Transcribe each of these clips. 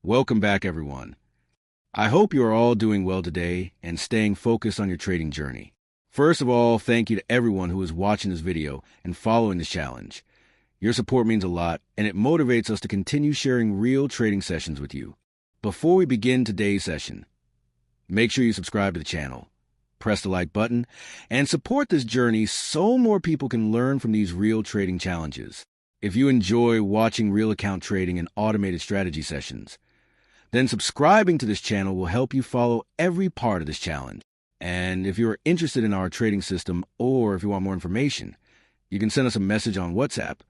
Welcome back, everyone. I hope you are all doing well today and staying focused on your trading journey. First of all, thank you to everyone who is watching this video and following this challenge. Your support means a lot, and it motivates us to continue sharing real trading sessions with you. Before we begin today's session, make sure you subscribe to the channel, press the like button, and support this journey so more people can learn from these real trading challenges. If you enjoy watching real account trading and automated strategy sessions, then subscribing to this channel will help you follow every part of this challenge. And if you are interested in our trading system or if you want more information, you can send us a message on WhatsApp.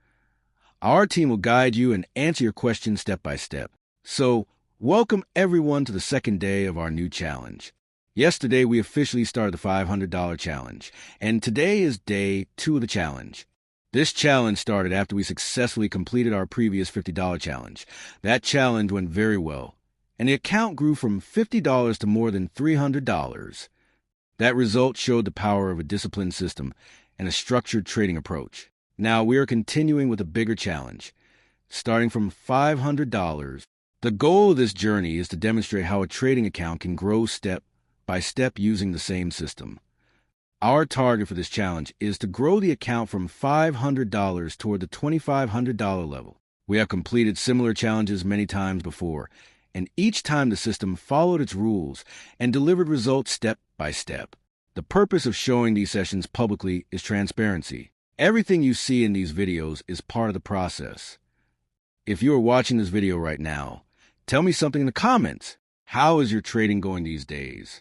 Our team will guide you and answer your questions step by step. So, welcome everyone to the second day of our new challenge. Yesterday, we officially started the $500 challenge, and today is day 2 of the challenge. This challenge started after we successfully completed our previous $50 challenge. That challenge went very well, and the account grew from $50 to more than $300. That result showed the power of a disciplined system and a structured trading approach. Now we are continuing with a bigger challenge, starting from $500. The goal of this journey is to demonstrate how a trading account can grow step by step using the same system. Our target for this challenge is to grow the account from $500 toward the $2,500 level. We have completed similar challenges many times before, and each time the system followed its rules and delivered results step by step. The purpose of showing these sessions publicly is transparency. Everything you see in these videos is part of the process. If you are watching this video right now, tell me something in the comments. How is your trading going these days?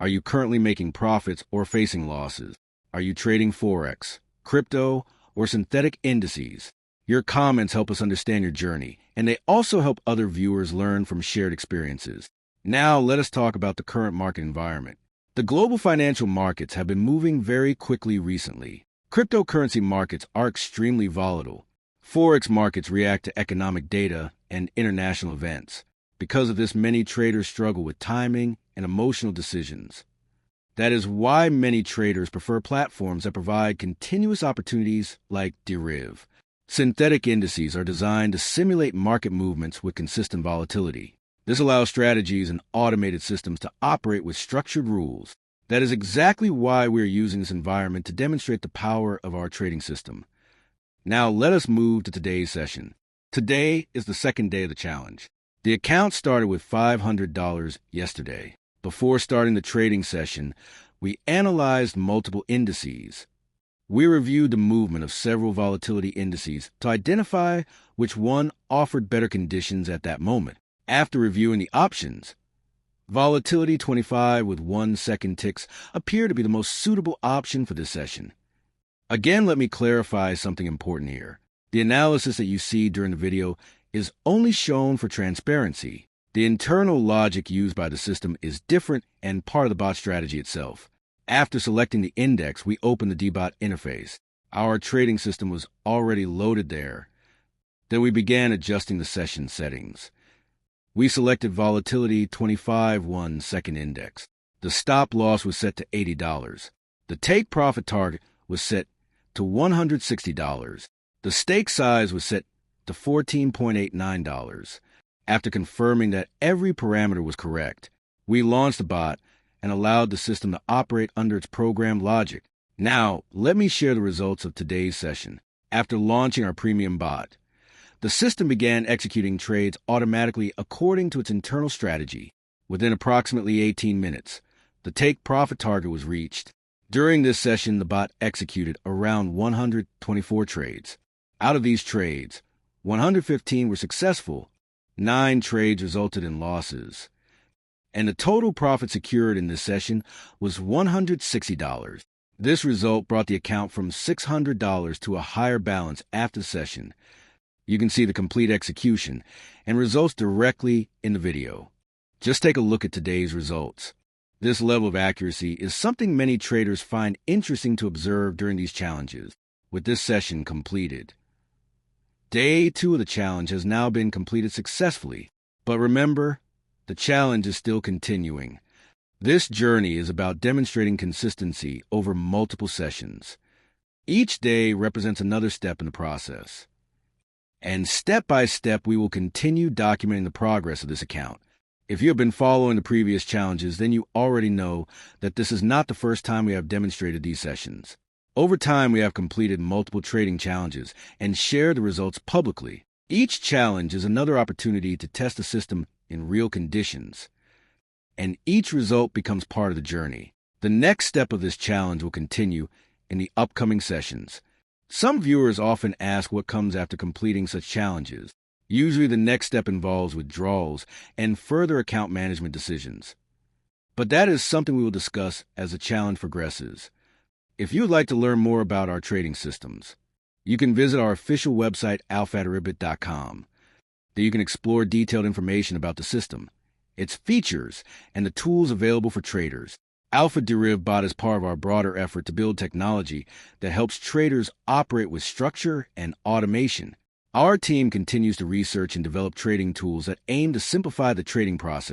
Are you currently making profits or facing losses? Are you trading forex, crypto, or synthetic indices? Your comments help us understand your journey, and they also help other viewers learn from shared experiences. Now, let us talk about the current market environment. The global financial markets have been moving very quickly recently. Cryptocurrency markets are extremely volatile. Forex markets react to economic data and international events. Because of this, many traders struggle with timing and emotional decisions. That is why many traders prefer platforms that provide continuous opportunities like Deriv. Synthetic indices are designed to simulate market movements with consistent volatility. This allows strategies and automated systems to operate with structured rules. That is exactly why we are using this environment to demonstrate the power of our trading system. Now let us move to today's session. Today is the second day of the challenge. The account started with $500 yesterday. Before starting the trading session, we analyzed multiple indices. We reviewed the movement of several volatility indices to identify which one offered better conditions at that moment. After reviewing the options, volatility 25 with 1 second ticks appeared to be the most suitable option for this session. Again, let me clarify something important here. The analysis that you see during the video is only shown for transparency. The internal logic used by the system is different and part of the bot strategy itself. After selecting the index, we open the dbot interface. Our trading system was already loaded there. Then we began adjusting the session settings. We selected volatility 25 1 second index. The stop loss was set to $80. The take profit target was set to $160. The stake size was set to $14.89. After confirming that every parameter was correct, we launched the bot and allowed the system to operate under its programmed logic. Now, let me share the results of today's session. After launching our premium bot, the system began executing trades automatically according to its internal strategy. Within approximately 18 minutes, the take profit target was reached. During this session, the bot executed around 124 trades. Out of these trades, 115 were successful, 9 trades resulted in losses, and the total profit secured in this session was $160. This result brought the account from $600 to a higher balance after the session. You can see the complete execution and results directly in the video. Just take a look at today's results. This level of accuracy is something many traders find interesting to observe during these challenges. With this session completed, Day 2 of the challenge has now been completed successfully. But remember, the challenge is still continuing. This journey is about demonstrating consistency over multiple sessions. Each day represents another step in the process. And step by step, we will continue documenting the progress of this account. If you have been following the previous challenges, then you already know that this is not the first time we have demonstrated these sessions. Over time, we have completed multiple trading challenges and shared the results publicly. Each challenge is another opportunity to test the system in real conditions, and each result becomes part of the journey. The next step of this challenge will continue in the upcoming sessions. Some viewers often ask what comes after completing such challenges. Usually the next step involves withdrawals and further account management decisions. But that is something we will discuss as the challenge progresses. If you would like to learn more about our trading systems, you can visit our official website, alpha@deriv.com. There you can explore detailed information about the system, its features, and the tools available for traders. Alpha Deriv Bot is part of our broader effort to build technology that helps traders operate with structure and automation. Our team continues to research and develop trading tools that aim to simplify the trading process.